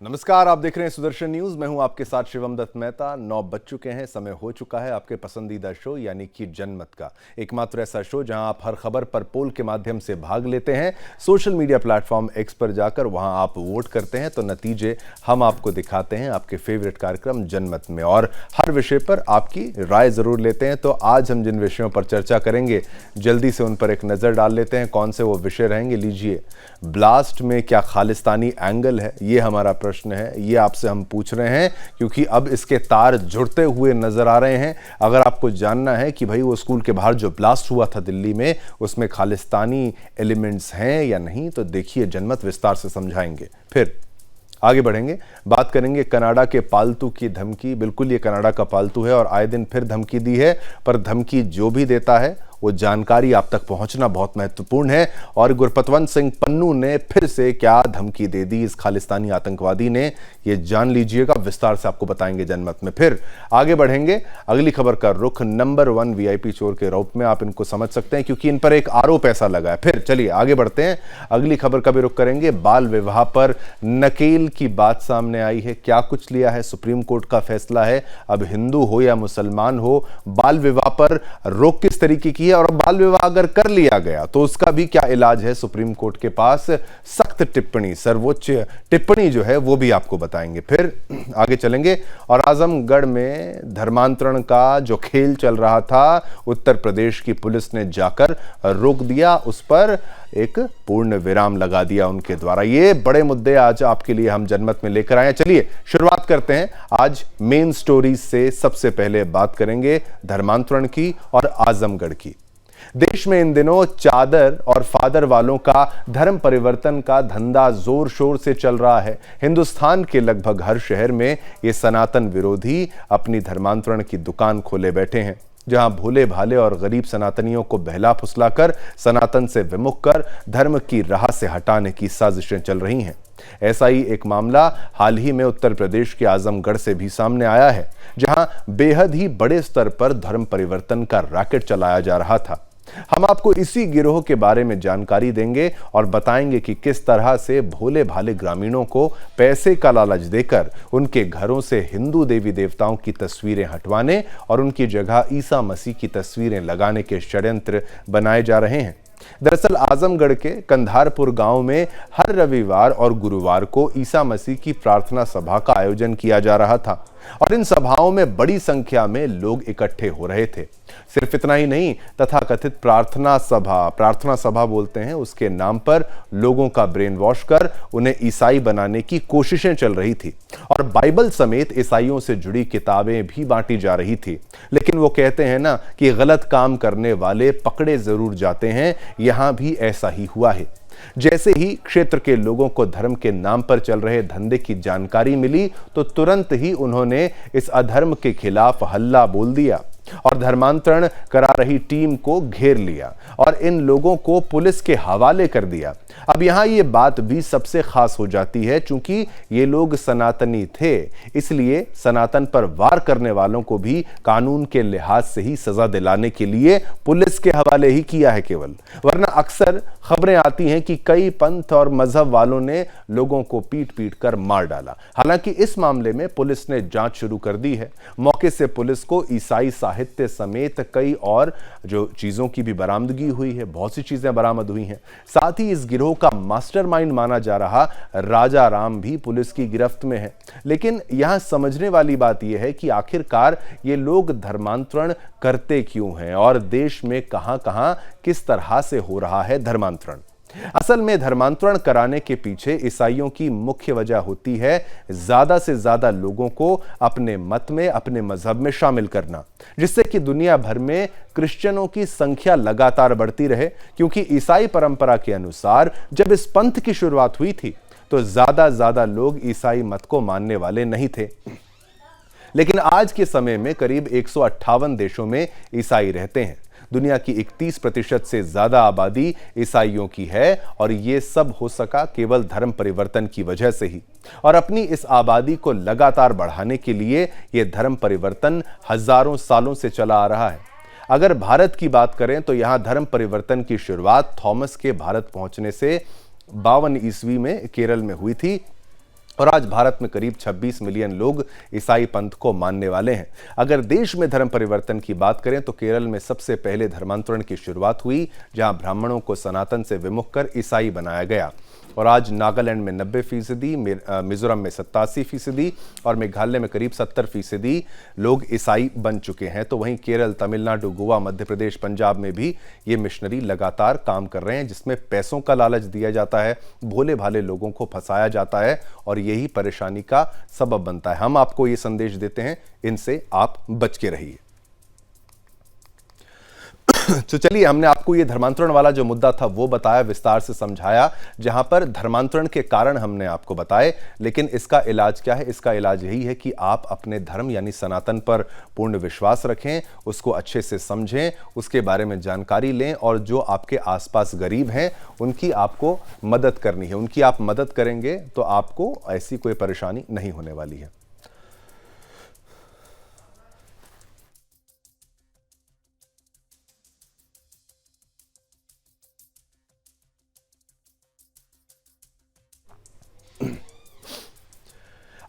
नमस्कार, आप देख रहे हैं सुदर्शन न्यूज। मैं हूं आपके साथ शिवम दत्त मेहता। 9 बज चुके हैं, समय हो चुका है आपके पसंदीदा शो यानी कि जनमत का, एकमात्र ऐसा शो जहां आप हर खबर पर पोल के माध्यम से भाग लेते हैं। सोशल मीडिया प्लेटफॉर्म एक्स पर जाकर वहां आप वोट करते हैं तो नतीजे हम आपको दिखाते हैं आपके फेवरेट कार्यक्रम जनमत में, और हर विषय पर आपकी राय जरूर लेते हैं। तो आज हम जिन विषयों पर चर्चा करेंगे जल्दी से उन पर एक नजर डाल लेते हैं। कौन से वो विषय रहेंगे, लीजिए। ब्लास्ट में क्या खालिस्तानी एंगल है, ये हमारा प्रश्न है। ये आपसे हम पूछ रहे हैं क्योंकि अब इसके तार जुड़ते हुए नजर आ रहे हैं। अगर आपको जानना है कि भाई वो स्कूल के बाहर जो ब्लास्ट हुआ था दिल्ली में, उसमें खालिस्तानी एलिमेंट्स हैं या नहीं, तो देखिए जनमत विस्तार से समझाएंगे। फिर आगे बढ़ेंगे, बात करेंगे कनाडा के पालतू की धमकी। बिल्कुल ये कनाडा का पालतू है और आए दिन फिर धमकी दी है, पर धमकी जो भी देता है वो जानकारी आप तक पहुंचना बहुत महत्वपूर्ण है। और गुरपतवंत सिंह पन्नू ने फिर से क्या धमकी दे दी इस खालिस्तानी आतंकवादी ने, ये जान लीजिएगा, विस्तार से आपको बताएंगे जनमत में। फिर आगे बढ़ेंगे, अगली खबर का रुख नंबर 1 वीआईपी चोर के रूप में आप इनको समझ सकते हैं क्योंकि इन पर एक आरोप ऐसा लगा है। फिर चलिए आगे बढ़ते हैं, अगली खबर का भी रुख करेंगे। बाल विवाह पर नकेल की बात सामने आई है। क्या कुछ लिया है सुप्रीम कोर्ट का फैसला है, अब हिंदू हो या मुसलमान हो, बाल विवाह पर रोक किस तरीके की है, और बाल विवाह अगर कर लिया गया तो उसका भी क्या इलाज है सुप्रीम कोर्ट के पास। सख्त टिप्पणी, सर्वोच्च टिप्पणी जो है वो भी आपको बताएंगे। फिर आगे चलेंगे और आजमगढ़ में धर्मांतरण का जो खेल चल रहा था, उत्तर प्रदेश की पुलिस ने जाकर रोक दिया, उस पर एक पूर्ण विराम लगा दिया उनके द्वारा। ये बड़े मुद्दे आज आपके लिए हम जनमत में लेकर आए हैं। चलिए शुरुआत करते हैं आज मेन स्टोरी से। सबसे पहले बात करेंगे धर्मांतरण की और आजमगढ़ की। देश में इन दिनों चादर और फादर वालों का धर्म परिवर्तन का धंधा जोर शोर से चल रहा है। हिंदुस्तान के लगभग हर शहर में ये सनातन विरोधी अपनी धर्मांतरण की दुकान खोले बैठे हैं, जहां भोले भाले और गरीब सनातनियों को बहला फुसलाकर सनातन से विमुख कर धर्म की राह से हटाने की साजिशें चल रही हैं। ऐसा ही एक मामला हाल ही में उत्तर प्रदेश के आजमगढ़ से भी सामने आया है, जहां बेहद ही बड़े स्तर पर धर्म परिवर्तन का रैकेट चलाया जा रहा था। हम आपको इसी गिरोह के बारे में जानकारी देंगे और बताएंगे कि किस तरह से भोले भाले ग्रामीणों को पैसे का लालच देकर उनके घरों से हिंदू देवी देवताओं की तस्वीरें हटवाने और उनकी जगह ईसा मसीह की तस्वीरें लगाने के षड्यंत्र बनाए जा रहे हैं। दरअसल आजमगढ़ के कंधारपुर गांव में हर रविवार और गुरुवार को ईसा मसीह की प्रार्थना सभा का आयोजन किया जा रहा था और इन सभाओं में बड़ी संख्या में लोग इकट्ठे हो रहे थे। सिर्फ इतना ही नहीं, तथाकथित प्रार्थना सभा बोलते हैं, उसके नाम पर लोगों का ब्रेन वॉश कर उन्हें ईसाई बनाने की कोशिशें चल रही थी और बाइबल समेत ईसाइयों से जुड़ी किताबें भी बांटी जा रही थी। लेकिन वो कहते हैं ना कि गलत काम करने वाले पकड़े जरूर जाते हैं, यहां भी ऐसा ही हुआ है। जैसे ही क्षेत्र के लोगों को धर्म के नाम पर चल रहे धंधे की जानकारी मिली तो तुरंत ही उन्होंने इस अधर्म के खिलाफ हल्ला बोल दिया और धर्मांतरण करा रही टीम को घेर लिया और इन लोगों को पुलिस के हवाले कर दिया। अब यहां ये बात भी सबसे खास हो जाती है, चूंकि ये लोग सनातनी थे, इसलिए सनातन पर वार करने वालों को भी कानून के लिहाज से ही सजा दिलाने के लिए पुलिस के हवाले ही किया है केवल। वरना अक्सर खबरें आती हैं कि कई पंथ और मजहब वालों ने लोगों को पीट पीट कर मार डाला। हालांकि इस मामले में पुलिस ने जांच शुरू कर दी है। मौके से पुलिस को ईसाई साहित्य समेत कई और जो चीजों की भी बरामदगी हुई है, बहुत सी चीजें बरामद हुई हैं। साथ ही इस गिरोह का मास्टरमाइंड माना जा रहा राजा राम भी पुलिस की गिरफ्त में है। लेकिन यहां समझने वाली बात यह है कि आखिरकार ये लोग धर्मांतरण करते क्यों हैं और देश में कहां-कहां किस तरह से हो रहा है धर्मांतरण। असल में धर्मांतरण कराने के पीछे ईसाइयों की मुख्य वजह होती है ज्यादा से ज्यादा लोगों को अपने मत में, अपने मजहब में शामिल करना, जिससे कि दुनिया भर में क्रिश्चियनों की संख्या लगातार बढ़ती रहे। क्योंकि ईसाई परंपरा के अनुसार जब इस पंथ की शुरुआत हुई थी तो ज्यादा लोग ईसाई मत को मानने वाले नहीं थे। लेकिन आज के समय में करीब 158 देशों में ईसाई रहते हैं। दुनिया की 31% से ज्यादा आबादी ईसाइयों की है और ये सब हो सका केवल धर्म परिवर्तन की वजह से ही। और अपनी इस आबादी को लगातार बढ़ाने के लिए यह धर्म परिवर्तन हजारों सालों से चला आ रहा है। अगर भारत की बात करें तो यहां धर्म परिवर्तन की शुरुआत थॉमस के भारत पहुंचने से 52 ईस्वी में केरल में हुई थी और आज भारत में करीब 26 मिलियन लोग ईसाई पंथ को मानने वाले हैं। अगर देश में धर्म परिवर्तन की बात करें तो केरल में सबसे पहले धर्मांतरण की शुरुआत हुई, जहां ब्राह्मणों को सनातन से विमुख कर ईसाई बनाया गया। और आज नागालैंड में 90%, मिजोरम में 87% और मेघालय में करीब 70% लोग ईसाई बन चुके हैं। तो वहीं केरल, तमिलनाडु, गोवा, मध्य प्रदेश, पंजाब में भी ये मिशनरी लगातार काम कर रहे हैं, जिसमें पैसों का लालच दिया जाता है, भोले भाले लोगों को फंसाया जाता है और यही परेशानी का सबब बनता है। हम आपको ये संदेश देते हैं, इनसे आप बच के रहिए। तो चलिए, हमने आपको ये धर्मांतरण वाला जो मुद्दा था वो बताया, विस्तार से समझाया, जहां पर धर्मांतरण के कारण हमने आपको बताए। लेकिन इसका इलाज क्या है? इसका इलाज यही है कि आप अपने धर्म यानी सनातन पर पूर्ण विश्वास रखें, उसको अच्छे से समझें, उसके बारे में जानकारी लें और जो आपके आसपास गरीब हैं उनकी आपको मदद करनी है। उनकी आप मदद करेंगे तो आपको ऐसी कोई परेशानी नहीं होने वाली है।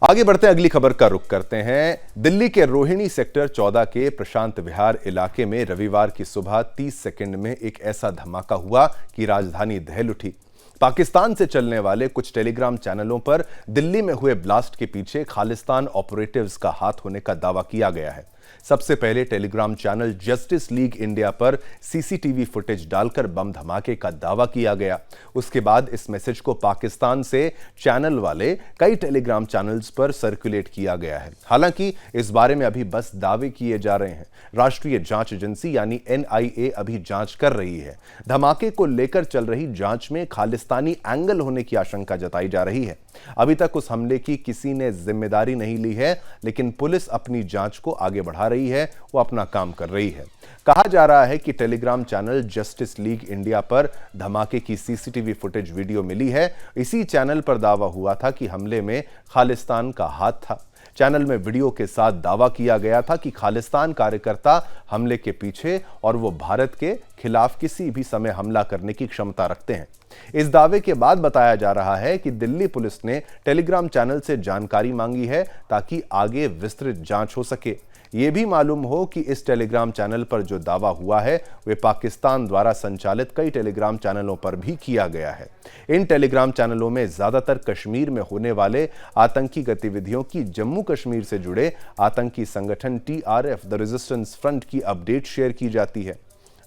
आगे बढ़ते हैं, अगली खबर का रुख करते हैं। दिल्ली के रोहिणी सेक्टर 14 के प्रशांत विहार इलाके में रविवार की सुबह 30 सेकंड में एक ऐसा धमाका हुआ कि राजधानी दहल उठी। पाकिस्तान से चलने वाले कुछ टेलीग्राम चैनलों पर दिल्ली में हुए ब्लास्ट के पीछे खालिस्तान ऑपरेटिव्स का हाथ होने का दावा किया गया है। सबसे पहले Telegram channel justice league India पर सीसीटीवी फुटेज डालकर बम धमाके का दावा किया गया। उसके बाद इस मैसेज को पाकिस्तान से चैनल वाले कई टेलीग्राम चैनल्स पर सर्कुलेट किया गया है। हालांकि इस बारे में अभी बस दावे किए जा रहे हैं। राष्ट्रीय जांच एजेंसी यानी एनआईए अभी जांच कर रही है। धमाके को लेकर चल रही जांच में खालिस्तानी एंगल होने की आशंका जताई जा रही है। अभी तक उस हमले की किसी ने जिम्मेदारी नहीं ली है, लेकिन पुलिस अपनी जांच को आगे बढ़ा रही है, वो अपना काम कर रही है। कहा जा रहा है कि Telegram channel justice league India पर धमाके की सीसीटीवी फुटेज वीडियो मिली है। इसी चैनल पर दावा हुआ था कि हमले में खालिस्तान का हाथ था। चैनल में वीडियो के साथ दावा किया गया था कि खालिस्तान कार्यकर्ता हमले के पीछे और वो भारत के खिलाफ किसी भी समय हमला करने की क्षमता रखते हैं। इस दावे के बाद बताया जा रहा है कि दिल्ली पुलिस ने टेलीग्राम चैनल से जानकारी मांगी है ताकि आगे विस्तृत जांच हो सके। यह भी मालूम हो कि इस टेलीग्राम चैनल पर जो दावा हुआ है वे पाकिस्तान द्वारा संचालित कई टेलीग्राम चैनलों पर भी किया गया है। इन टेलीग्राम चैनलों में ज्यादातर कश्मीर में होने वाले आतंकी गतिविधियों की, जम्मू कश्मीर से जुड़े आतंकी संगठन टीआरएफ द रेजिस्टेंस फ्रंट की अपडेट शेयर की जाती है।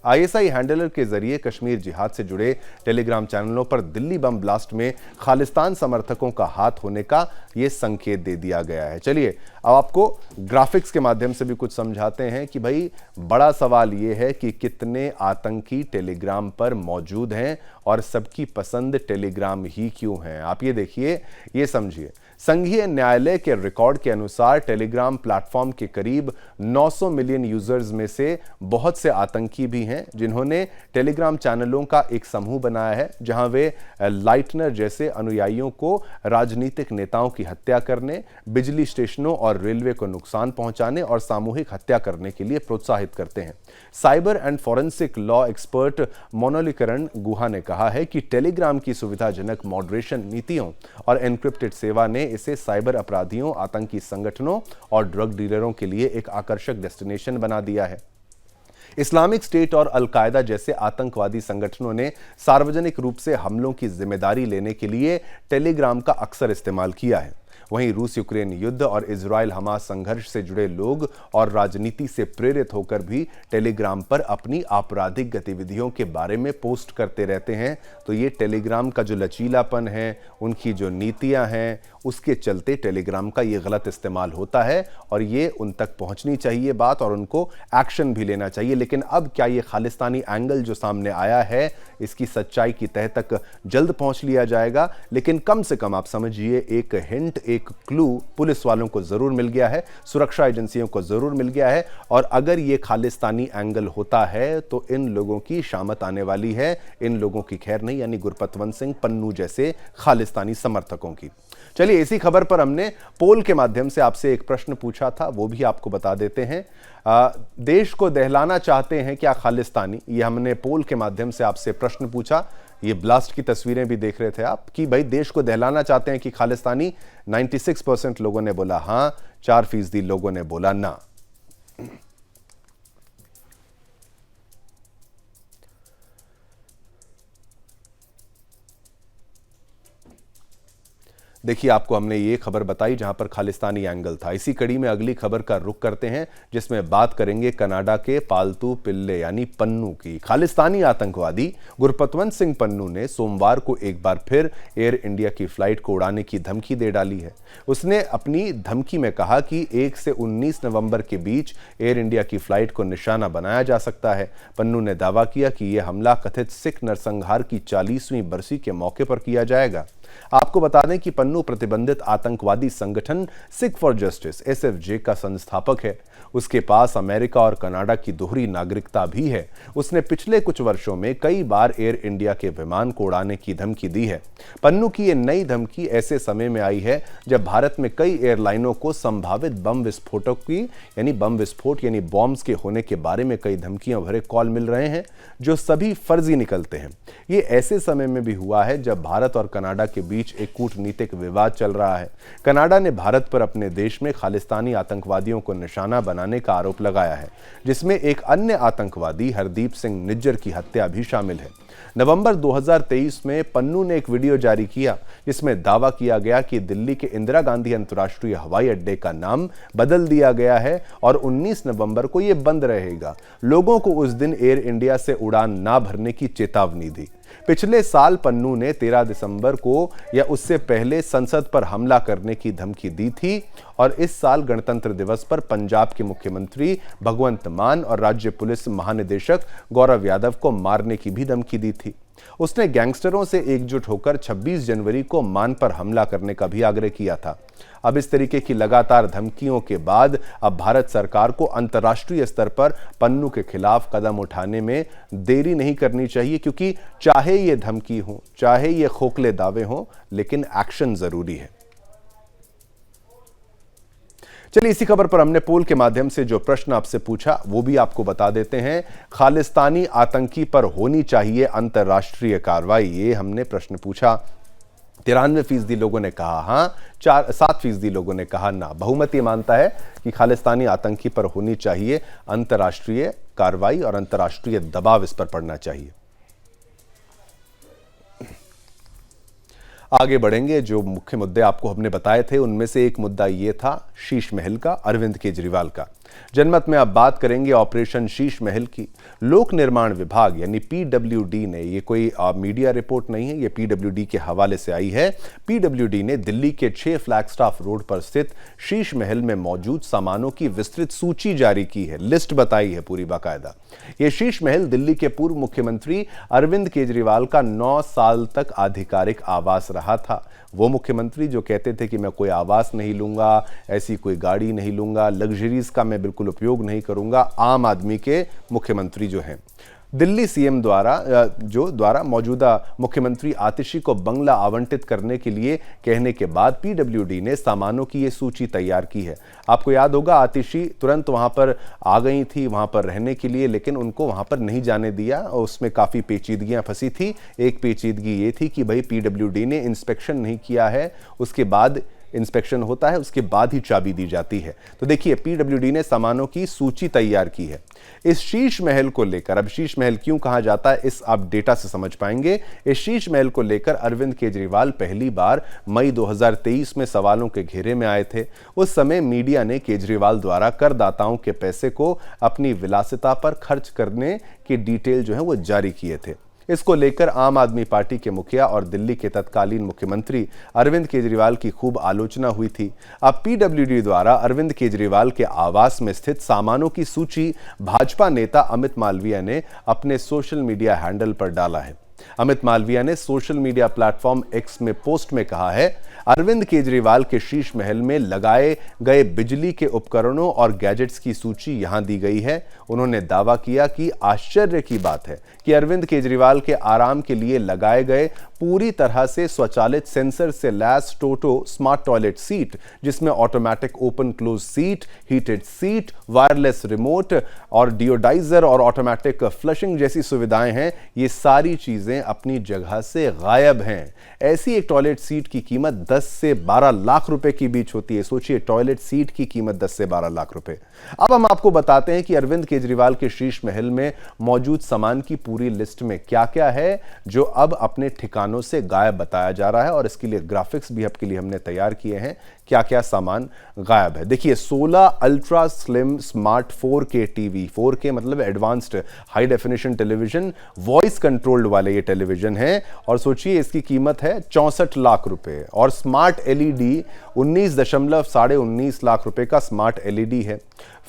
आईएसआई हैंडलर के जरिए कश्मीर जिहाद से जुड़े टेलीग्राम चैनलों पर दिल्ली बम ब्लास्ट में खालिस्तान समर्थकों का हाथ होने का यह संकेत दे दिया गया है। चलिए अब आपको ग्राफिक्स के माध्यम से भी कुछ समझाते हैं कि भाई बड़ा सवाल यह है कि कितने आतंकी टेलीग्राम पर मौजूद हैं और सबकी पसंद टेलीग्राम ही क्यों है। आप ये देखिए, ये समझिए। संघीय न्यायालय के रिकॉर्ड के अनुसार टेलीग्राम प्लेटफॉर्म के करीब 900 मिलियन यूजर्स में से बहुत से आतंकी भी हैं जिन्होंने टेलीग्राम चैनलों का एक समूह बनाया है, जहां वे लाइटनर जैसे अनुयायियों को राजनीतिक नेताओं की हत्या करने, बिजली स्टेशनों और रेलवे को नुकसान पहुंचाने और सामूहिक हत्या करने के लिए प्रोत्साहित करते हैं। Cyber and forensic law expert मोनोलिकरण गुहा ने कहा है कि टेलीग्राम की सुविधाजनक मॉडरेशन नीतियों और एन्क्रिप्टेड सेवा ने इसे साइबर अपराधियों, आतंकी संगठनों और ड्रग डीलरों के लिए एक आकर्षक डेस्टिनेशन बना दिया है। इस्लामिक स्टेट और अल-कायदा जैसे आतंकवादी संगठनों ने सार्वजनिक रूप से हमलों की जिम्मेदारी लेने के लिए टेलीग्राम का अक्सर इस्तेमाल किया है। वहीं रूस यूक्रेन युद्ध और इजराइल हमास संघर्ष से जुड़े लोग और राजनीति से प्रेरित होकर भी टेलीग्राम पर अपनी आपराधिक गतिविधियों के बारे में पोस्ट करते रहते हैं। तो ये टेलीग्राम का जो लचीलापन है, उनकी जो नीतियां हैं, उसके चलते टेलीग्राम का ये गलत इस्तेमाल होता है और ये उन तक पहुंचनी चाहिए बात और उनको एक्शन भी लेना चाहिए। लेकिन अब क्या ये खालिस्तानी एंगल जो सामने आया है, इसकी सच्चाई की तह तक जल्द पहुंच लिया जाएगा। लेकिन कम से कम आप समझिए, एक हिंट, एक क्लू पुलिस वालों को जरूर मिल गया है, सुरक्षा एजेंसियों को जरूर मिल गया है। और अगर ये खालिस्तानी एंगल होता है तो इन लोगों की शामत आने वाली है, इन लोगों की खैर नहीं, यानी गुरपतवंत सिंह पन्नू जैसे खालिस्तानी समर्थकों की। चलिए, इसी खबर पर हमने पोल के माध्यम से आपसे एक प्रश्न पूछा था, वो भी आपको बता देते हैं। देश को दहलाना चाहते हैं क्या खालिस्तानी? ये हमने पोल के माध्यम से आपसे प्रश्न पूछा। ये ब्लास्ट की तस्वीरें भी देख रहे थे आप कि भाई देश को दहलाना चाहते हैं कि खालिस्तानी। 96% लोगों ने बोला हां, 4% लोगों ने बोला ना। देखिए, आपको हमने ये खबर बताई जहां पर खालिस्तानी एंगल था। इसी कड़ी में अगली खबर का रुख करते हैं, जिसमें बात करेंगे कनाडा के पालतू पिल्ले यानी पन्नू की। खालिस्तानी आतंकवादी गुरपतवंत सिंह पन्नू ने सोमवार को एक बार फिर एयर इंडिया की फ्लाइट को उड़ाने की धमकी दे डाली है। उसने अपनी धमकी में कहा कि 1 से 19 नवंबर के बीच एयर इंडिया की फ्लाइट को निशाना बनाया जा सकता है। पन्नू ने दावा किया कि यह हमला कथित सिख नरसंहार की 40वीं बरसी के मौके पर किया जाएगा। आपको बता दें कि पन्नू प्रतिबंधित आतंकवादी संगठन सिख फॉर जस्टिस (SFJ) का संस्थापक है। उसके पास अमेरिका और कनाडा की दोहरी नागरिकता भी है। उसने पिछले कुछ वर्षों में कई बार एयर इंडिया के विमान को उड़ाने की धमकी दी है। पन्नू की ये नई धमकी ऐसे समय में आई है जब भारत में कई एयरलाइनों को संभावित बम विस्फोटों की बम विस्फोट यानी बॉम्ब्स के होने के बारे में कई धमकियां भरे कॉल मिल रहे हैं, जो सभी फर्जी निकलते हैं। ये ऐसे समय में भी हुआ है जब भारत और कनाडा के बीच एक कूटनीतिक विवाद चल रहा है। कनाडा ने भारत पर अपने देश में खालिस्तानी आतंकवादियों को निशाना बनाने का आरोप लगाया है, जिसमें एक अन्य आतंकवादी हरदीप सिंह निज्जर की हत्या भी शामिल है। नवंबर 2023 में पन्नू ने एक वीडियो जारी किया जिसमें दावा किया गया कि दिल्ली के इंदिरा गांधी अंतर्राष्ट्रीय हवाई अड्डे का नाम बदल दिया गया है और 19 नवंबर को यह बंद रहेगा। लोगों को उस दिन एयर इंडिया से उड़ान ना भरने की चेतावनी दी। पिछले साल पन्नू ने 13 दिसंबर को या उससे पहले संसद पर हमला करने की धमकी दी थी और इस साल गणतंत्र दिवस पर पंजाब के मुख्यमंत्री भगवंत मान और राज्य पुलिस महानिदेशक गौरव यादव को मारने की भी धमकी दी थी। उसने गैंगस्टरों से एकजुट होकर 26 जनवरी को मान पर हमला करने का भी आग्रह किया था। अब इस तरीके की लगातार धमकियों के बाद अब भारत सरकार को अंतर्राष्ट्रीय स्तर पर पन्नू के खिलाफ कदम उठाने में देरी नहीं करनी चाहिए, क्योंकि चाहे ये धमकी हो, चाहे ये खोखले दावे हों, लेकिन एक्शन जरूरी है। चलिए, इसी खबर पर हमने पोल के माध्यम से जो प्रश्न आपसे पूछा वो भी आपको बता देते हैं। खालिस्तानी आतंकी पर होनी चाहिए अंतर्राष्ट्रीय कार्रवाई, ये हमने प्रश्न पूछा। 93% लोगों ने कहा हां, 7% लोगों ने कहा ना। बहुमत ये मानता है कि खालिस्तानी आतंकी पर होनी चाहिए अंतर्राष्ट्रीय कार्रवाई और अंतर्राष्ट्रीय दबाव इस पर पड़ना चाहिए। आगे बढ़ेंगे। जो मुख्य मुद्दे आपको हमने बताए थे उनमें से एक मुद्दा ये था शीश महल का, अरविंद केजरीवाल का। जनमत में अब बात करेंगे ऑपरेशन शीश महल की। लोक निर्माण विभाग यानी PWD ने, ये कोई मीडिया रिपोर्ट नहीं है, ये PWD के हवाले से आई है। PWD ने दिल्ली के 6 फ्लैगस्टाफ रोड पर स्थित शीश महल में मौजूद सामानों की विस्तृत सूची जारी की है, लिस्ट बताई है पूरी बाकायदा। ये शीश महल दिल्ली के पूर्व मुख्यमंत्री अरविंद केजरीवाल का 9 साल तक आधिकारिक आवास रहा था। वो मुख्यमंत्री जो कहते थे कि मैं कोई आवास नहीं लूंगा, ऐसी कोई गाड़ी नहीं लूंगा, लग्जरीज का मैं बिल्कुल उपयोग नहीं करूंगा। आम आदमी के मुख्यमंत्री जो हैं, दिल्ली CM द्वारा मौजूदा मुख्यमंत्री आतिशी को बंगला आवंटित करने के लिए कहने के बाद PWD ने सामानों की ये सूची तैयार की है। आपको याद होगा आतिशी तुरंत वहां पर आ गई थी वहां पर रहने के लिए, लेकिन उनको वहां पर नहीं जाने दिया और उसमें काफ़ी पेचीदगियां फंसी थी। एक पेचीदगी ये थी कि भाई PWD ने इंस्पेक्शन नहीं किया है, उसके बाद इंस्पेक्शन होता है, उसके बाद ही चाबी दी जाती है। तो देखिए, PWD ने सामानों की सूची तैयार की है। इस शीश महल को लेकर, अब शीश महल क्यों कहा जाता है इस आप डेटा से समझ पाएंगे। इस शीश महल को लेकर अरविंद केजरीवाल पहली बार मई 2023 में सवालों के घेरे में आए थे। उस समय मीडिया ने केजरीवाल द्वारा करदाताओं के पैसे को अपनी विलासिता पर खर्च करने की डिटेल जो है वो जारी किए थे। इसको लेकर आम आदमी पार्टी के मुखिया और दिल्ली के तत्कालीन मुख्यमंत्री अरविंद केजरीवाल की खूब आलोचना हुई थी। अब PWD द्वारा अरविंद केजरीवाल के आवास में स्थित सामानों की सूची भाजपा नेता अमित मालवीया ने अपने सोशल मीडिया हैंडल पर डाला है। अमित मालवीया ने सोशल मीडिया प्लेटफॉर्म X में पोस्ट में कहा है, अरविंद केजरीवाल के शीश महल में लगाए गए बिजली के उपकरणों और गैजेट्स की सूची यहां दी गई है। उन्होंने दावा किया कि आश्चर्य की बात है कि अरविंद केजरीवाल के आराम के लिए लगाए गए पूरी तरह से स्वचालित सेंसर से लैस टोटो स्मार्ट टॉयलेट सीट, जिसमें automatic open close seat, heated seat, wireless remote और डियोडाइजर और ऑटोमेटिक फ्लशिंग जैसी सुविधाएं हैं, ये सारी चीजें चीजें अपनी जगह से गायब हैं। ऐसी एक टॉयलेट सीट की कीमत 10 से 12 लाख रुपए के बीच होती है। सोचिए, टॉयलेट सीट की कीमत 10 से 12 लाख रुपए। अब हम आपको बताते हैं कि अरविंद केजरीवाल के शीश महल में मौजूद सामान की पूरी लिस्ट में क्या क्या है जो अब अपने ठिकानों से गायब बताया जा रहा है, और इसके लिए ग्राफिक्स भी आपके लिए हमने तैयार किए हैं क्या क्या सामान गायब है। देखिए, 16 ultra slim smart 4K TV, 4K मतलब advanced high definition television, voice controlled वाले ये टेलीविजन है, और सोचिए इसकी कीमत है 64 लाख रुपए। और स्मार्ट एलईडी 19.19 लाख रुपए का स्मार्ट एलईडी है।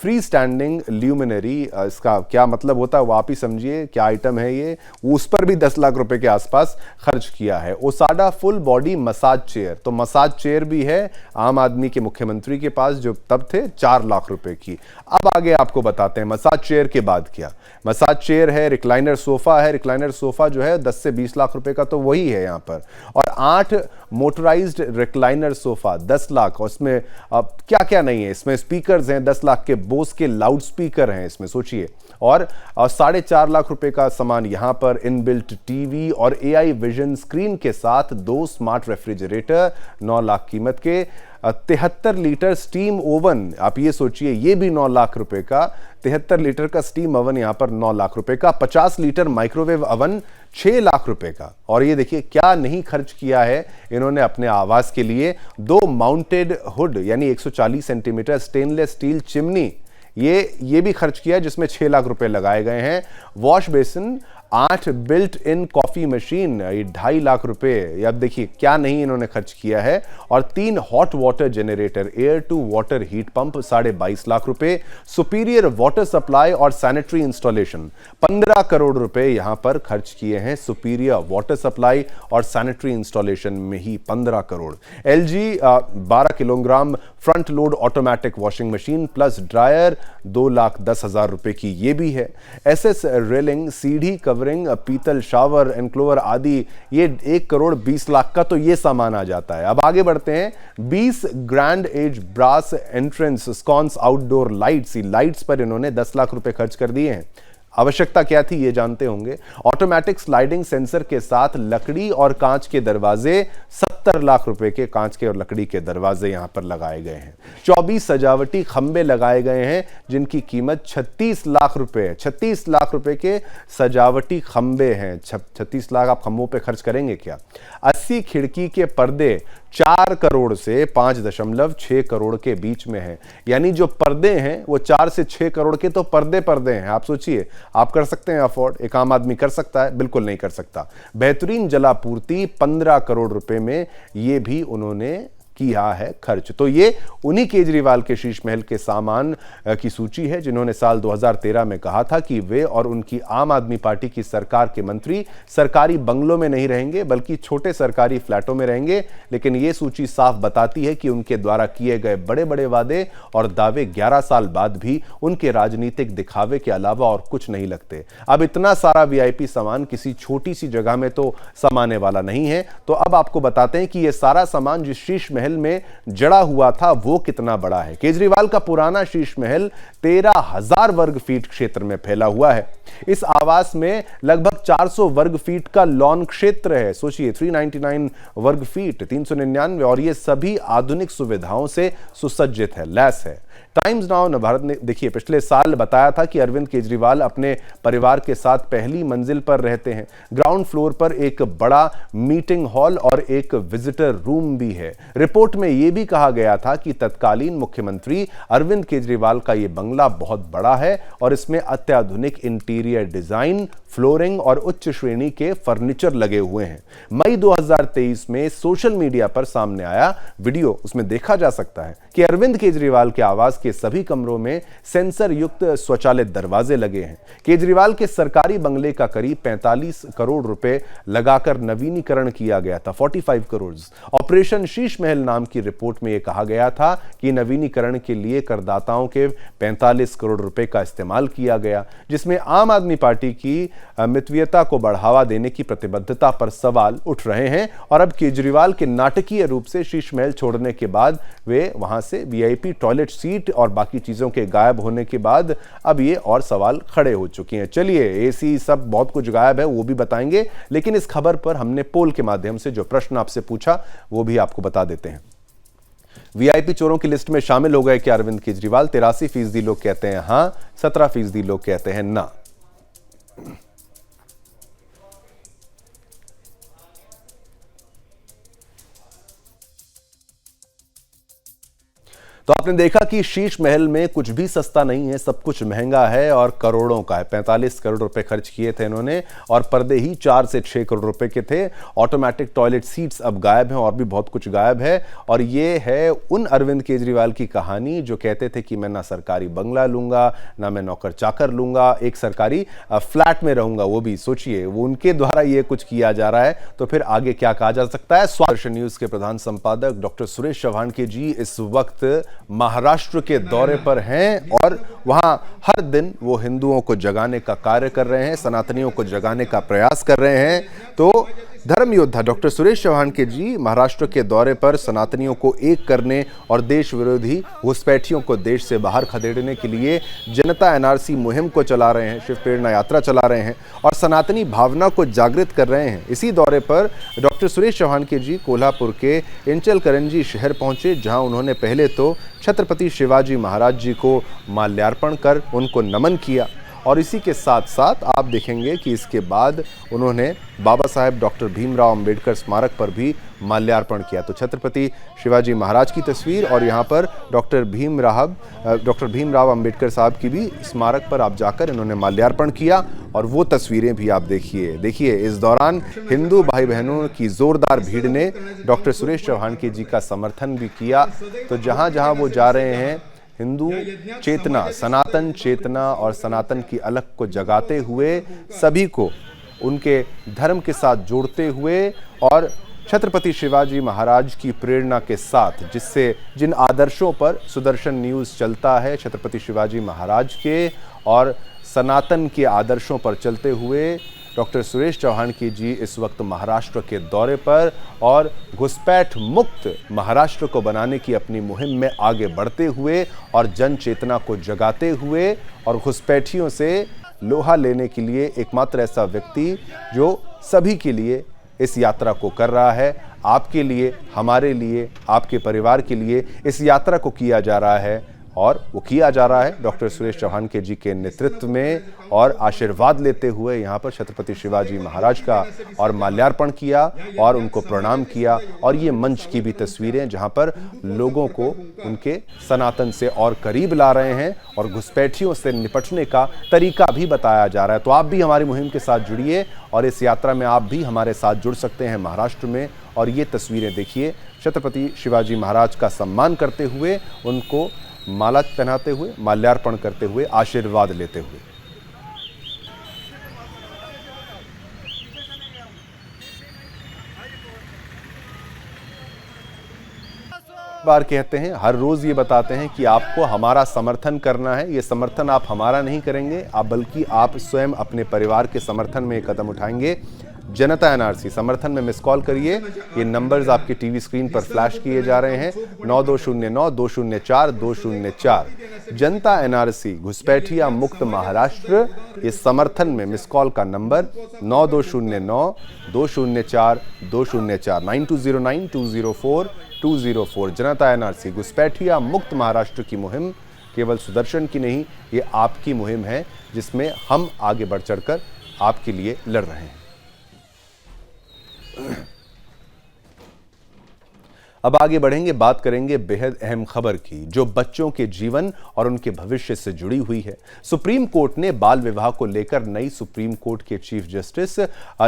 फ्री स्टैंडिंग ल्यूमिनरी, इसका क्या मतलब होता है वो आप ही समझिए, क्या आइटम है ये, उस पर भी 10 लाख रुपए के आसपास खर्च किया है। ओसाडा फुल बॉडी मसाज चेयर, तो मसाज चेयर भी है आम आदमी के मुख्यमंत्री के पास जो तब थे 4 लाख रुपए की। अब आगे आपको बताते हैं मसाज चेयर के बाद क्या। मसाज चेयर है, रिक्लाइनर सोफा है, रिक्लाइनर सोफा जो है 10 से 20 लाख रुपए का तो वही है यहां पर, और 8 मोटराइज्ड रिक्लाइनर सोफा 10 लाख। और इसमें अब क्या क्या नहीं है, इसमें स्पीकर्स हैं 10 लाख के, बोस के लाउड स्पीकर हैं इसमें, सोचिए। और 4.5 लाख रुपए का सामान यहां पर इनबिल्ट टीवी और एआई विजन स्क्रीन के साथ 2 स्मार्ट रेफ्रिजरेटर 9 लाख कीमत के। 73 लीटर स्टीम ओवन, आप ये सोचिए, ये भी 9 लाख रुपए का। 73 लीटर का स्टीम ओवन यहां पर 9 लाख रुपए का। 50 लीटर माइक्रोवेव ओवन 6 लाख रुपए का। और ये देखिए क्या नहीं खर्च किया है इन्होंने अपने आवास के लिए। 2 माउंटेड हुड यानी 140 सेंटीमीटर स्टेनलेस स्टील चिमनी, ये भी खर्च किया जिसमें 6 लाख रुपए लगाए गए हैं। Wash basin, 8 built in coffee machine, ये 2.5 लाख रुपए। अब देखिए क्या नहीं इन्होंने खर्च किया है। और 3 hot water generator, air to water heat pump 22.5 lakh रुपए। सुपीरियर वाटर सप्लाई और सैनिटरी इंस्टॉलेशन 15 करोड़ रुपए यहां पर खर्च किए हैं। सुपीरियर वाटर सप्लाई और सैनिटरी इंस्टॉलेशन में ही 15 crore. LG 12 kilogram front load automatic washing machine plus dryer 2,10,000 रुपए की ये भी है। एसएस रेलिंग, सीढ़ी कवरिंग, पीतल शावर एनक्लोवर आदि, ये 1 करोड़ 20 लाख का तो ये सामान आ जाता है। अब आगे बढ़ते हैं। 20 grand as brass entrance sconces outdoor lights, lights पर इन्होंने 10 लाख रुपए खर्च कर दिए हैं। आवश्यकता क्या थी ये जानते होंगे। ऑटोमेटिक स्लाइडिंग सेंसर के साथ लकड़ी और कांच के दरवाजे, 70 लाख रुपए के कांच के और लकड़ी के दरवाजे यहां पर लगाए गए हैं। 24 सजावटी खंबे लगाए गए हैं जिनकी कीमत 36 लाख रुपए है। 36 लाख रुपए के सजावटी खंबे हैं। 36 लाख आप खंबों पे खर्च करेंगे क्या। 80 खिड़की के पर्दे 4 करोड़ से 5.6 करोड़ के बीच में है। यानी जो पर्दे हैं वो 4 से 6 करोड़ के तो पर्दे हैं। आप सोचिए, आप कर सकते हैं अफोर्ड, एक आम आदमी कर सकता है? बिल्कुल नहीं कर सकता। बेहतरीन जलापूर्ति 15 करोड़ रुपए में ये भी उन्होंने किया है खर्च। तो ये उन्हीं केजरीवाल के शीश महल के सामान की सूची है जिन्होंने साल 2013 में कहा था कि वे और उनकी आम आदमी पार्टी की सरकार के मंत्री सरकारी बंगलों में नहीं रहेंगे बल्कि छोटे सरकारी फ्लैटों में रहेंगे। लेकिन ये सूची साफ बताती है कि उनके द्वारा किए गए बड़े बड़े वादे और दावे 11 साल बाद भी उनके राजनीतिक दिखावे के अलावा और कुछ नहीं लगते। अब इतना सारा वीआईपी सामान किसी छोटी सी जगह में तो समाने वाला नहीं है। तो अब आपको बताते हैं कि यह सारा सामान जिस शीश महल में जड़ा हुआ था वो कितना बड़ा है। केजरीवाल का पुराना शीश महल 13,000 वर्ग फीट क्षेत्र में फैला हुआ है। इस आवास में लगभग 400 वर्ग फीट का लॉन क्षेत्र है। सोचिए, 399 वर्ग फीट 399, और ये सभी आधुनिक सुविधाओं से सुसज्जित है, लैस है। टाइम्स नाउ नवभारत ने देखिए पिछले साल बताया था कि अरविंद केजरीवाल अपने परिवार के साथ पहली मंजिल पर रहते हैं। ग्राउंड फ्लोर पर एक बड़ा मीटिंग हॉल और एक विजिटर रूम भी है। रिपोर्ट में यह भी कहा गया था कि तत्कालीन मुख्यमंत्री अरविंद केजरीवाल का यह बंगला बहुत बड़ा है और इसमें अत्याधुनिक इंटीरियर डिजाइन, फ्लोरिंग और उच्च श्रेणी के फर्नीचर लगे हुए हैं। मई 2023 में सोशल मीडिया पर सामने आया वीडियो, उसमें देखा जा सकता है कि अरविंद केजरीवाल के आवास के सभी कमरों में सेंसर युक्त स्वचालित दरवाजे लगे हैं। केजरीवाल के सरकारी बंगले का करीब 45 करोड़ रुपए लगाकर नवीनीकरण किया गया था, 45 करोड़। ऑपरेशन शीश महल नाम की रिपोर्ट में यह कहा गया था कि नवीनीकरण के लिए करदाताओं के 45 करोड़ रुपए का इस्तेमाल किया गया, जिसमें आम आदमी पार्टी की मितव्ययता को बढ़ावा देने की प्रतिबद्धता पर सवाल उठ रहे हैं। और अब केजरीवाल के नाटकीय रूप से शीश महल छोड़ने के बाद वे वहां से वीआईपी टॉयलेट सीट फीट और बाकी चीज़ों के गायब होने के बाद अब ये और सवाल खड़े हो चुके हैं। चलिए, एसी सब बहुत कुछ गायब है वो भी बताएंगे, लेकिन इस खबर पर हमने पोल के माध्यम से जो प्रश्न आपसे पूछा वो भी आपको बता देते हैं। वीआईपी चोरों की लिस्ट में शामिल हो गए क्या अरविंद केजरीवाल? 83% लोग कहते हैं हां, 17% लोग कहते हैं ना। तो आपने देखा कि शीश महल में कुछ भी सस्ता नहीं है, सब कुछ महंगा है और करोड़ों का है। 45 करोड़ रुपए खर्च किए थे इन्होंने और पर्दे ही 4 से 6 करोड़ रुपए के थे। ऑटोमेटिक टॉयलेट सीट्स अब गायब हैं और भी बहुत कुछ गायब है। और ये है उन अरविंद केजरीवाल की कहानी जो कहते थे कि मैं ना सरकारी बंगला लूंगा, ना मैं नौकर चाकर लूंगा, एक सरकारी फ्लैट में रहूंगा। वो भी सोचिए, वो उनके द्वारा ये कुछ किया जा रहा है, तो फिर आगे क्या कहा जा सकता है। दर्शन न्यूज के प्रधान संपादक डॉक्टर सुरेश चौहान के जी इस वक्त महाराष्ट्र के दौरे पर हैं और वहां हर दिन वो हिंदुओं को जगाने का कार्य कर रहे हैं, सनातनियों को जगाने का प्रयास कर रहे हैं। तो धर्म योद्धा डॉक्टर सुरेश चौहान के जी महाराष्ट्र के दौरे पर सनातनियों को एक करने और देश विरोधी घुसपैठियों को देश से बाहर खदेड़ने के लिए जनता एनआरसी मुहिम को चला रहे हैं, शिव प्रेरणा यात्रा चला रहे हैं और सनातनी भावना को जागृत कर रहे हैं। इसी दौरे पर डॉक्टर सुरेश चौहान के जी कोल्हापुर के इंचलकरंजी शहर पहुंचे, जहां उन्होंने पहले तो छत्रपति शिवाजी महाराज जी को माल्यार्पण कर उनको नमन किया और इसी के साथ साथ आप देखेंगे कि इसके बाद उन्होंने बाबा साहेब डॉक्टर भीमराव अंबेडकर स्मारक पर भी माल्यार्पण किया। तो छत्रपति शिवाजी महाराज की तस्वीर और यहाँ पर डॉक्टर भीमराव अंबेडकर साहब की भी स्मारक पर आप जाकर इन्होंने माल्यार्पण किया और वो तस्वीरें भी आप देखिए। इस दौरान हिंदू भाई बहनों की जोरदार भीड़ ने डॉक्टर सुरेश चौहान के जी का समर्थन भी किया। तो जहाँ जहाँ वो जा रहे हैं, हिंदू चेतना, सनातन चेतना और सनातन की अलख को जगाते हुए, सभी को उनके धर्म के साथ जोड़ते हुए और छत्रपति शिवाजी महाराज की प्रेरणा के साथ, जिन आदर्शों पर सुदर्शन न्यूज़ चलता है, छत्रपति शिवाजी महाराज के और सनातन के आदर्शों पर चलते हुए डॉक्टर सुरेश चौहान की जी इस वक्त महाराष्ट्र के दौरे पर और घुसपैठ मुक्त महाराष्ट्र को बनाने की अपनी मुहिम में आगे बढ़ते हुए और जन चेतना को जगाते हुए और घुसपैठियों से लोहा लेने के लिए एकमात्र ऐसा व्यक्ति जो सभी के लिए इस यात्रा को कर रहा है, आपके लिए, हमारे लिए, आपके परिवार के लिए इस यात्रा को किया जा रहा है और वो किया जा रहा है डॉक्टर सुरेश चौहान के जी के नेतृत्व में। और आशीर्वाद लेते हुए यहाँ पर छत्रपति शिवाजी महाराज का और माल्यार्पण किया और उनको प्रणाम किया। और ये मंच की भी तस्वीरें जहाँ पर लोगों को उनके सनातन से और करीब ला रहे हैं और घुसपैठियों से निपटने का तरीका भी बताया जा रहा है। तो आप भी हमारी मुहिम के साथ जुड़िए और इस यात्रा में आप भी हमारे साथ जुड़ सकते हैं महाराष्ट्र में। और ये तस्वीरें देखिए, छत्रपति शिवाजी महाराज का सम्मान करते हुए, उनको माला पहनाते हुए, माल्यार्पण करते हुए, आशीर्वाद लेते हुए। बार कहते हैं, हर रोज ये बताते हैं कि आपको हमारा समर्थन करना है। ये समर्थन आप हमारा नहीं करेंगे, बल्कि आप स्वयं अपने परिवार के समर्थन में कदम उठाएंगे। जनता एनआरसी समर्थन में मिस कॉल करिए। ये नंबर्स आपके टीवी स्क्रीन पर फ्लैश किए जा रहे हैं, 9209-204-204। जनता एनआरसी घुसपैठिया मुक्त महाराष्ट्र, इस समर्थन में मिस कॉल का नंबर 9209-204-204, 9209-204-204। जनता एनआरसी घुसपैठिया मुक्त महाराष्ट्र की मुहिम केवल सुदर्शन की नहीं, ये आपकी मुहिम है, जिसमें हम आगे बढ़ चढ़कर आपके लिए लड़ रहे हैं। अब आगे बढ़ेंगे, बात करेंगे बेहद अहम खबर की, जो बच्चों के जीवन और उनके भविष्य से जुड़ी हुई है। सुप्रीम कोर्ट ने बाल विवाह को लेकर नई सुप्रीम कोर्ट के चीफ जस्टिस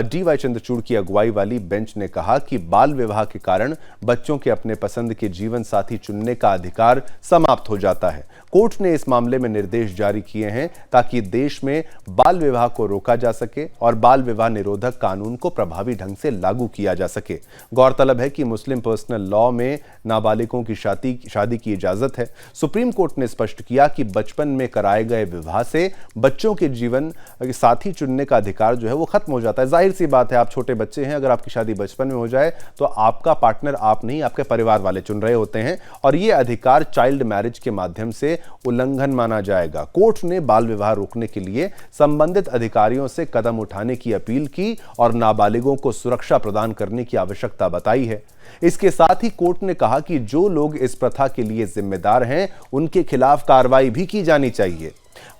DY चंद्रचूड़ की अगुवाई वाली बेंच ने कहा कि बाल विवाह के कारण बच्चों के अपने पसंद के जीवन साथी चुनने का अधिकार समाप्त हो जाता है। कोर्ट ने इस मामले में निर्देश जारी किए हैं ताकि देश में बाल विवाह को रोका जा सके और बाल विवाह निरोधक कानून को प्रभावी ढंग से लागू किया जा सके। गौरतलब है कि मुस्लिम पर्सनल लॉ लॉ में नाबालिगों की शादी की इजाजत है। सुप्रीम कोर्ट ने स्पष्ट किया कि बचपन में कराए गए विवाह से बच्चों के जीवन साथी चुनने का अधिकार जो है वो खत्म हो जाता है। जाहिर सी बात है, आप छोटे बच्चे हैं, अगर आपकी शादी बचपन में हो जाए तो आपका पार्टनर आप नहीं, आपके परिवार वाले चुन रहे होते हैं और ये अधिकार चाइल्ड मैरिज के माध्यम से उल्लंघन माना जाएगा। कोर्ट ने बाल विवाह रोकने के लिए संबंधित अधिकारियों से कदम उठाने की अपील की और नाबालिगों को सुरक्षा प्रदान करने की आवश्यकता बताई है। इसके साथ ही कोर्ट ने कहा कि जो लोग इस प्रथा के लिए जिम्मेदार हैं, उनके खिलाफ कार्रवाई भी की जानी चाहिए।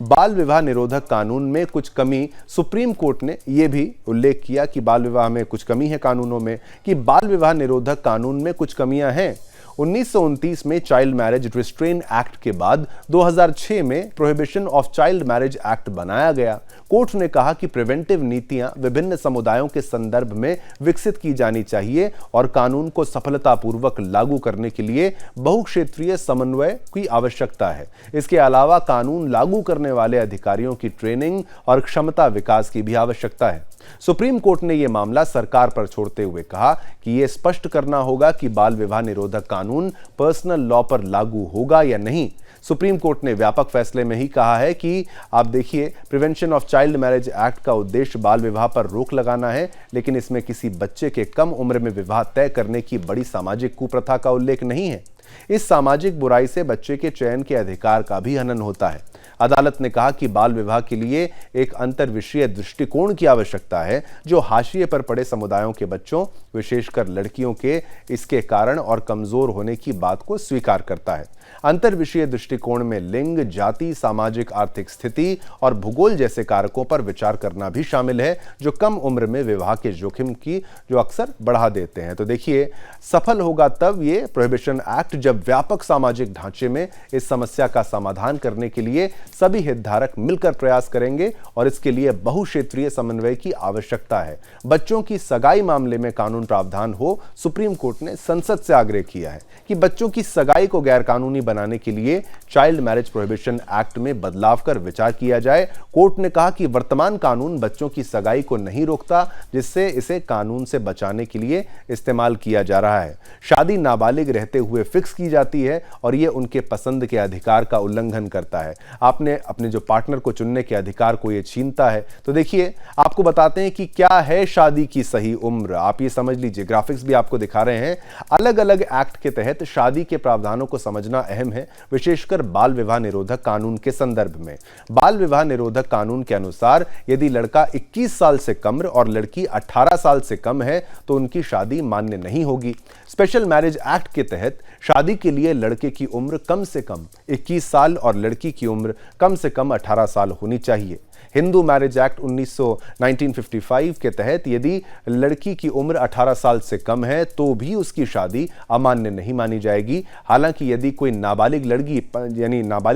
बाल विवाह निरोधक कानून में कुछ कमी, सुप्रीम कोर्ट ने यह भी उल्लेख किया कि बाल विवाह में कुछ कमी है कानूनों में, कि बाल विवाह निरोधक कानून में कुछ कमियां हैं। 1929 में चाइल्ड मैरिज रिस्ट्रेन एक्ट के बाद 2006 में prohibition of child marriage act बनाया गया। कोर्ट ने कहा कि प्रिवेंटिव नीतियां विभिन्न समुदायों के संदर्भ में विकसित की जानी चाहिए और कानून को सफलतापूर्वक लागू करने के लिए बहुक्षेत्रीय समन्वय की आवश्यकता है। इसके अलावा कानून लागू करने वाले अधिकारियों की ट्रेनिंग और क्षमता विकास की भी आवश्यकता है। सुप्रीम कोर्ट ने यह मामला सरकार पर छोड़ते हुए कहा कि यह स्पष्ट करना होगा कि बाल विवाह निरोधक कानून पर्सनल लॉ पर लागू होगा या नहीं। सुप्रीम कोर्ट ने व्यापक फैसले में ही कहा है कि आप देखिए, prevention of child marriage act का उद्देश्य बाल विवाह पर रोक लगाना है, लेकिन इसमें किसी बच्चे के कम उम्र में विवाह तय करने की बड़ी सामाजिक कुप्रथा का उल्लेख नहीं है। इस सामाजिक बुराई से बच्चे के चयन के अधिकार का भी हनन होता है। अदालत ने कहा कि बाल विवाह के लिए एक अंतर्विषयीय दृष्टिकोण की आवश्यकता है जो हाशिए पर पड़े समुदायों के बच्चों, विशेषकर लड़कियों के इसके कारण और कमजोर होने की बात को स्वीकार करता है। अंतर्विषयीय दृष्टिकोण में लिंग, जाति, सामाजिक आर्थिक स्थिति और भूगोल जैसे कारकों पर विचार करना भी शामिल है जो कम उम्र में विवाह के जोखिम की जो अक्सर बढ़ा देते हैं। तो देखिए, सफल होगा तब ये प्रोहिबिशन एक्ट जब व्यापक सामाजिक ढांचे में इस समस्या का समाधान करने के लिए सभी हितधारक मिलकर प्रयास करेंगे और इसके लिए बहुक्षेत्रीय समन्वय की आवश्यकता है। बच्चों की सगाई मामले में कानून प्रावधान हो, सुप्रीम कोर्ट ने संसद से आग्रह किया है कि बच्चों की सगाई को गैरकानूनी बनाने के लिए चाइल्ड मैरिज प्रोहिबिशन एक्ट में बदलाव कर विचार किया जाए। कोर्ट ने कहा कि वर्तमान कानून बच्चों की सगाई को नहीं रोकता, जिससे इसे कानून से बचाने के लिए इस्तेमाल किया जा रहा है। शादी नाबालिग रहते हुए फिक्स की जाती है और यह उनके पसंद के अधिकार का उल्लंघन करता है। आपने अपने जो पार्टनर को चुनने के अधिकार को यह छीनता है। तो देखिए, आपको बताते हैं कि क्या है शादी की सही उम्र। आप ये समझ लीजिए, ग्राफिक्स भी आपको दिखा रहे हैं। अलग अलग एक्ट के तहत शादी के प्रावधानों को समझना अहम है, विशेषकर बाल विवाह निरोधक कानून के संदर्भ में। बाल विवाह निरोधक कानून के अनुसार यदि लड़का 21 साल से कम और लड़की 18 साल से कम है तो उनकी शादी मान्य नहीं होगी। स्पेशल मैरिज एक्ट के तहत शादी के लिए लड़के की उम्र कम से कम 21 साल और लड़की की उम्र कम से कम 18 साल होनी चाहिए। हिंदू मैरिज एक्ट 1955 के तहत यदि लड़की की उम्र 18 साल से कम है तो भी उसकी शादी अमान्य नहीं मानी जाएगी। हालांकि यदि कोई नाबालिग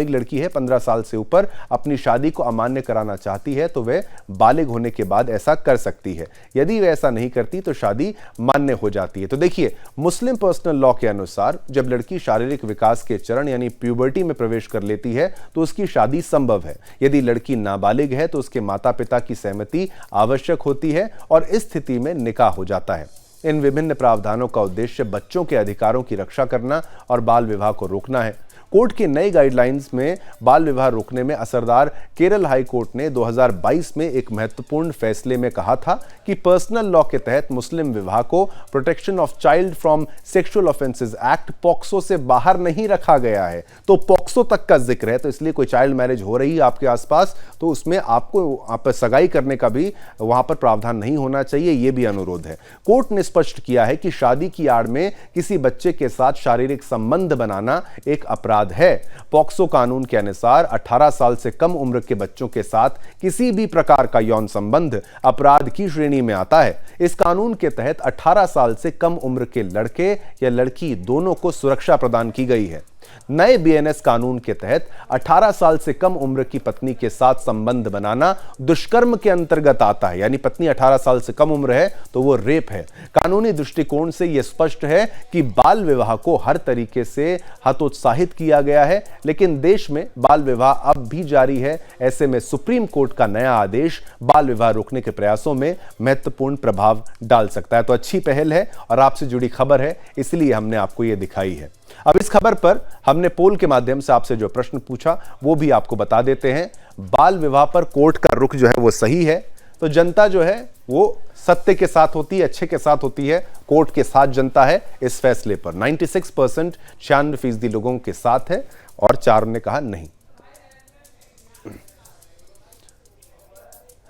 लड़की है 15 साल से ऊपर, अपनी शादी को अमान्य कराना चाहती है तो वह बालिग होने के बाद ऐसा कर सकती है। यदि वह ऐसा नहीं करती तो शादी मान्य हो जाती है। तो देखिए, मुस्लिम पर्सनल लॉ के अनुसार जब लड़की शारीरिक विकास के चरण यानी प्यूबर्टी में प्रवेश कर लेती है तो उसकी शादी संभव है। यदि लड़की नाबालिग है तो उसके माता पिता की सहमति आवश्यक होती है और इस स्थिति में निकाह हो जाता है। इन विभिन्न प्रावधानों का उद्देश्य बच्चों के अधिकारों की रक्षा करना और बाल विवाह को रोकना है। कोर्ट की नई गाइडलाइंस में बाल विवाह रोकने में असरदार केरल हाई कोर्ट ने 2022 में एक महत्वपूर्ण फैसले में कहा था कि पर्सनल लॉ के तहत मुस्लिम विवाह को protection of child from sexual offences act POCSO से बाहर नहीं रखा गया है। तो पॉक्सो तक का जिक्र है, तो इसलिए कोई चाइल्ड मैरिज हो रही है आपके आसपास तो उसमें आपको आप सगाई करने का भी वहां पर प्रावधान नहीं होना चाहिए, यह भी अनुरोध है। कोर्ट ने स्पष्ट किया है कि शादी की आड़ में किसी बच्चे के साथ शारीरिक संबंध बनाना एक अपराध है। पॉक्सो कानून के अनुसार 18 साल से कम उम्र के बच्चों के साथ किसी भी प्रकार का यौन संबंध अपराध की श्रेणी में आता है। इस कानून के तहत 18 साल से कम उम्र के लड़के या लड़की दोनों को सुरक्षा प्रदान की गई है। नए बीएनएस कानून के तहत 18 साल से कम उम्र की पत्नी के साथ संबंध बनाना दुष्कर्म के अंतर्गत आता है, यानी पत्नी 18 साल से कम उम्र है तो वो रेप है। कानूनी दृष्टिकोण से यह स्पष्ट है कि बाल विवाह को हर तरीके से हतोत्साहित किया गया है, लेकिन देश में बाल विवाह अब भी जारी है। ऐसे में सुप्रीम कोर्ट का नया आदेश बाल विवाह रोकने के प्रयासों में महत्वपूर्ण प्रभाव डाल सकता है। तो अच्छी पहल है और आपसे जुड़ी खबर है, इसलिए हमने आपको यह दिखाई है। अब इस खबर पर हमने पोल के माध्यम से आपसे जो प्रश्न पूछा वो भी आपको बता देते हैं। बाल विवाह पर कोर्ट का रुख जो है वो सही है, तो जनता जो है वो सत्य के साथ होती है, अच्छे के साथ होती है, कोर्ट के साथ जनता है इस फैसले पर। 96% 96% लोगों के साथ है और 4 ने कहा नहीं।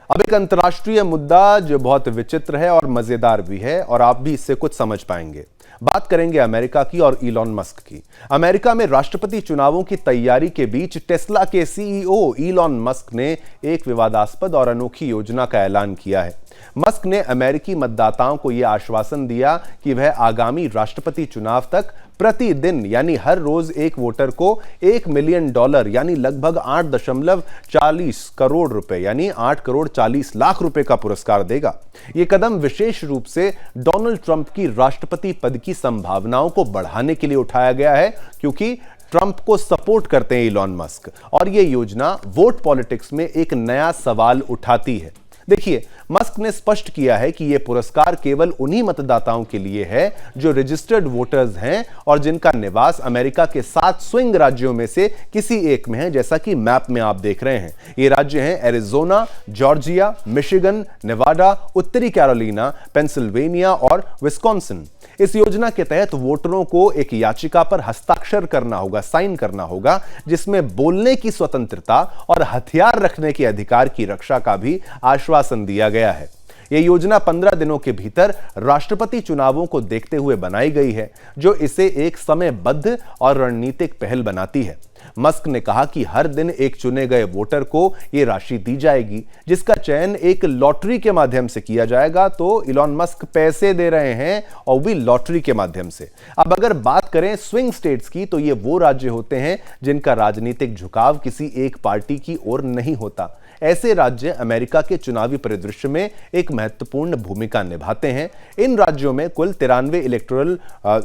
अब एक अंतर्राष्ट्रीय मुद्दा जो बहुत विचित्र है और मजेदार भी है, और आप भी इससे कुछ समझ पाएंगे। बात करेंगे अमेरिका की और इलॉन मस्क की। अमेरिका में राष्ट्रपति चुनावों की तैयारी के बीच टेस्ला के सीईओ इलॉन मस्क ने एक विवादास्पद और अनोखी योजना का ऐलान किया है। मस्क ने अमेरिकी मतदाताओं को यह आश्वासन दिया कि वह आगामी राष्ट्रपति चुनाव तक प्रतिदिन यानी हर रोज एक वोटर को $1 मिलियन यानी लगभग 8.40 करोड़ रुपए यानी 8 करोड़ 40 लाख रुपए का पुरस्कार देगा। यह कदम विशेष रूप से डोनाल्ड ट्रंप की राष्ट्रपति पद की संभावनाओं को बढ़ाने के लिए उठाया गया है, क्योंकि ट्रंप को सपोर्ट करते हैं इलॉन मस्क, और यह योजना वोट पॉलिटिक्स में एक नया सवाल उठाती है। देखिए, मस्क ने स्पष्ट किया है कि यह पुरस्कार केवल उन्हीं मतदाताओं के लिए है जो रजिस्टर्ड वोटर्स हैं और जिनका निवास अमेरिका के 7 स्विंग राज्यों में से किसी एक में है, जैसा कि मैप में आप देख रहे हैं। ये राज्य हैं एरिजोना, जॉर्जिया, मिशिगन, नेवाडा, उत्तरी कैरोलिना, पेंसिल्वेनिया और विस्कॉन्सिन। इस योजना के तहत वोटरों को एक याचिका पर हस्ताक्षर करना होगा, साइन करना होगा, जिसमें बोलने की स्वतंत्रता और हथियार रखने के अधिकार की रक्षा का भी आश्वासन दिया गया है। यह योजना 15 दिनों के भीतर राष्ट्रपति चुनावों को देखते हुए बनाई गई है, जो इसे एक समयबद्ध और रणनीतिक पहल बनाती है। मस्क ने कहा कि हर दिन एक चुने गए वोटर को यह राशि दी जाएगी, जिसका चयन एक लॉटरी के माध्यम से किया जाएगा। तो इलॉन मस्क पैसे दे रहे हैं और भी लॉटरी के माध्यम से। अब अगर बात करें स्विंग स्टेट्स की, तो ये वो राज्य होते हैं जिनका राजनीतिक झुकाव किसी एक पार्टी की ओर नहीं होता। ऐसे राज्य अमेरिका के चुनावी परिदृश्य में एक महत्वपूर्ण भूमिका निभाते हैं। इन राज्यों में कुल 93 इलेक्टोरल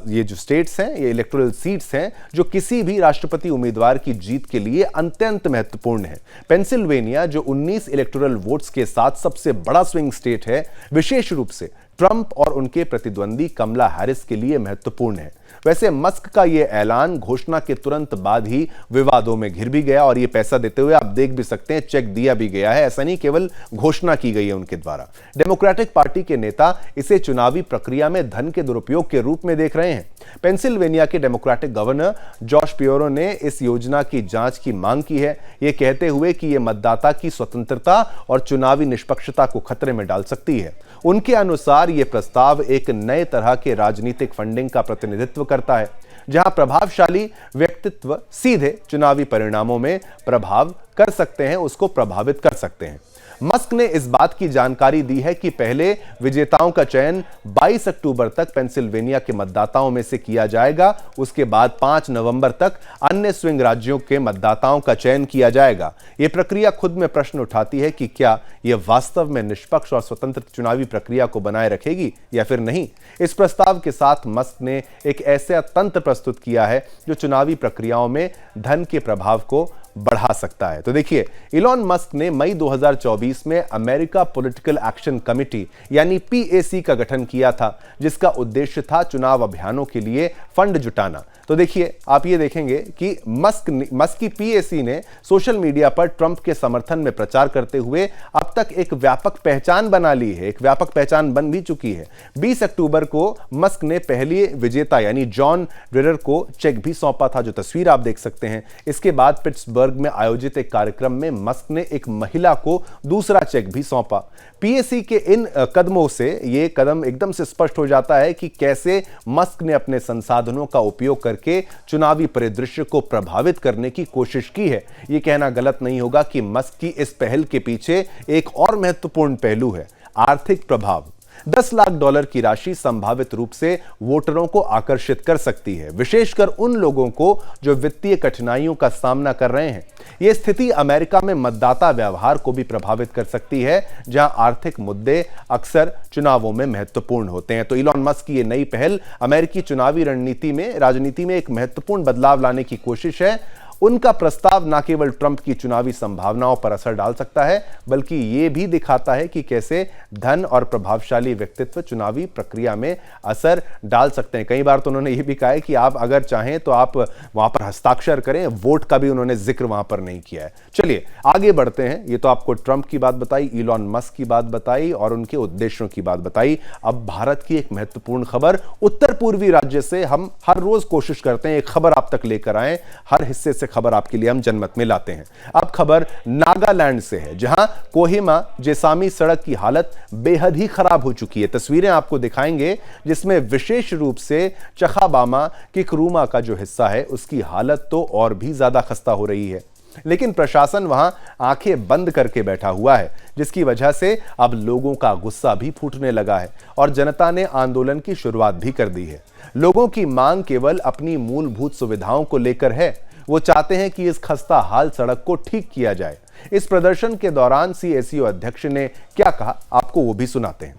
ये जो स्टेट्स हैं, ये इलेक्टोरल सीट्स हैं, जो किसी भी राष्ट्रपति उम्मीदवार की जीत के लिए अत्यंत महत्वपूर्ण है। पेंसिल्वेनिया, जो 19 इलेक्टोरल वोट्स के साथ सबसे बड़ा स्विंग स्टेट है, विशेष रूप से ट्रंप और उनके प्रतिद्वंदी कमला हैरिस के लिए महत्वपूर्ण है। वैसे मस्क का यह ऐलान घोषणा के तुरंत बाद ही विवादों में घिर भी गया, और यह पैसा देते हुए आप देख भी सकते हैं चेक दिया भी गया है। ऐसा नहीं केवल घोषणा की गई है उनके द्वारा। डेमोक्रेटिक पार्टी के नेता इसे चुनावी प्रक्रिया में धन के दुरुपयोग के रूप में देख रहे हैं। पेंसिल्वेनिया के डेमोक्रेटिक गवर्नर जॉश पियोरो ने इस योजना की जांच की मांग की है, यह कहते हुए कि यह मतदाता की स्वतंत्रता और चुनावी निष्पक्षता को खतरे में डाल सकती है। उनके अनुसार यह प्रस्ताव एक नए तरह के राजनीतिक फंडिंग का प्रतिनिधित्व करता है, जहां प्रभावशाली व्यक्तित्व सीधे चुनावी परिणामों में प्रभाव कर सकते हैं, उसको प्रभावित कर सकते हैं। मस्क ने इस बात की जानकारी दी है कि पहले विजेताओं का चयन 22 अक्टूबर तक पेंसिल्वेनिया के मतदाताओं में से किया जाएगा। उसके बाद 5 नवंबर तक अन्य स्विंग राज्यों के मतदाताओं का चयन किया जाएगा। यह प्रक्रिया खुद में प्रश्न उठाती है कि क्या यह वास्तव में निष्पक्ष और स्वतंत्र चुनावी प्रक्रिया को बनाए रखेगी या फिर नहीं। इस प्रस्ताव के साथ मस्क ने एक ऐसा तंत्र प्रस्तुत किया है जो चुनावी प्रक्रियाओं में धन के प्रभाव को बढ़ा सकता है। तो देखिए, इलॉन मस्क ने मई 2024 में अमेरिका पॉलिटिकल एक्शन कमेटी यानी PAC का गठन किया था, जिसका उद्देश्य था चुनाव अभियानों के लिए फंड जुटाना। तो देखिए, आप ये देखेंगे कि मस्क की PAC ने सोशल मीडिया पर ट्रंप के समर्थन में प्रचार करते हुए अब तक एक व्यापक पहचान बना ली है, एक व्यापक पहचान बन भी चुकी है। 20 अक्टूबर को मस्क ने पहले विजेता यानी जॉन ड्रिडर को चेक भी सौंपा था, जो तस्वीर आप देख सकते हैं। इसके बाद पिट्सबर्ग में आयोजित एक कार्यक्रम में मस्क ने एक महिला को दूसरा चेक भी सौंपा। PAC के इन कदमों से यह कदम एकदम से स्पष्ट हो जाता है कि कैसे मस्क ने अपने संसाधनों का उपयोग करके चुनावी परिदृश्य को प्रभावित करने की कोशिश की है। यह कहना गलत नहीं होगा कि मस्क की इस पहल के पीछे एक और महत्वपूर्ण पहलू है, आर्थिक प्रभाव। $10 लाख की राशि संभावित रूप से वोटरों को आकर्षित कर सकती है, विशेषकर उन लोगों को जो वित्तीय कठिनाइयों का सामना कर रहे हैं। यह स्थिति अमेरिका में मतदाता व्यवहार को भी प्रभावित कर सकती है, जहां आर्थिक मुद्दे अक्सर चुनावों में महत्वपूर्ण होते हैं। तो इलॉन मस्क की यह नई पहल अमेरिकी चुनावी राजनीति में एक महत्वपूर्ण बदलाव लाने की कोशिश है। उनका प्रस्ताव न केवल ट्रंप की चुनावी संभावनाओं पर असर डाल सकता है, बल्कि यह भी दिखाता है कि कैसे धन और प्रभावशाली व्यक्तित्व चुनावी प्रक्रिया में असर डाल सकते हैं। कई बार तो उन्होंने यह भी कहा है कि आप अगर चाहें तो आप वहां पर हस्ताक्षर करें, वोट का भी उन्होंने जिक्र वहां पर नहीं किया है। चलिए आगे बढ़ते हैं। ये तो आपको ट्रंप की बात बताई, इलॉन मस्क की बात बताई और उनके उद्देश्यों की बात बताई। अब भारत की एक महत्वपूर्ण खबर, उत्तर पूर्वी राज्य से हम हर रोज कोशिश करते हैं एक खबर आप तक लेकर आए, हर हिस्से से खबर आपके लिए हम जनमत में लाते हैं। अब खबर नागालैंड से है, जहां कोहिमा जेसामी सड़क की हालत बेहद ही खराब हो चुकी है। तस्वीरें आपको दिखाएंगे जिसमें विशेष रूप से चखाबामा किकरूमा का जो हिस्सा है उसकी हालत तो और भी ज्यादा खस्ता हो रही है। लेकिन प्रशासन वहां आंखें बंद करके बैठा हुआ है, जिसकी वजह से अब लोगों का गुस्सा भी फूटने लगा है और जनता ने आंदोलन की शुरुआत भी कर दी है। लोगों की मांग केवल अपनी मूलभूत सुविधाओं को लेकर है। वो चाहते हैं कि इस खस्ता हाल सड़क को ठीक किया जाए। इस प्रदर्शन के दौरान सीएसयू अध्यक्ष ने क्या कहा, आपको वो भी सुनाते हैं।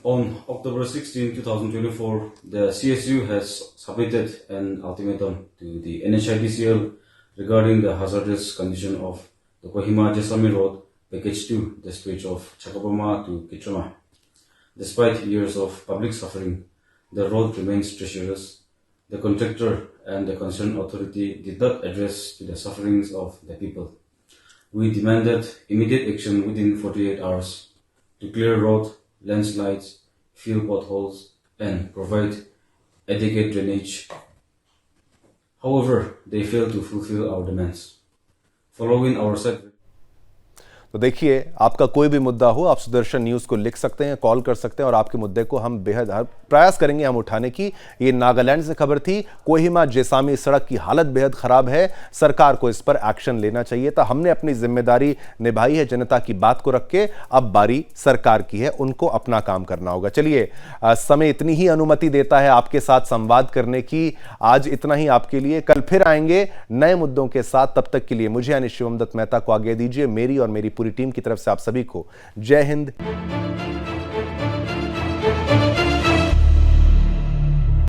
On October 16, 2024, the CSU has submitted an ultimatum to the NHIDCL regarding the hazardous condition of the Kohima-Jessamy Road, Package 2, the stretch of Chakabama to Kitrama. Despite years of public suffering, the road remains treacherous. The contractor and the concerned authority did not address the sufferings of the people. We demanded immediate action within 48 hours to clear road, landslides, fill potholes, and provide adequate drainage. However, they failed to fulfill our demands. Following our set. तो देखिए, आपका कोई भी मुद्दा हो आप Sudarshan news को लिख सकते हैं, कॉल कर सकते हैं और आपके मुद्दे को हम बेहद प्रयास करेंगे हम उठाने की। ये नागालैंड से खबर थी। कोहिमा जेसामी सड़क की हालत बेहद खराब है, सरकार को इस पर एक्शन लेना चाहिए था। हमने अपनी जिम्मेदारी निभाई है जनता की बात को रख के, अब बारी सरकार की है, उनको अपना काम करना होगा। चलिए, समय इतनी ही अनुमति देता है आपके साथ संवाद करने की। आज इतना ही आपके लिए, कल फिर आएंगे नए मुद्दों के साथ। तब तक के लिए मुझे यानी शिवम दत्त मेहता को आगे दीजिए। मेरी और मेरी पूरी टीम की तरफ से आप सभी को जय हिंद।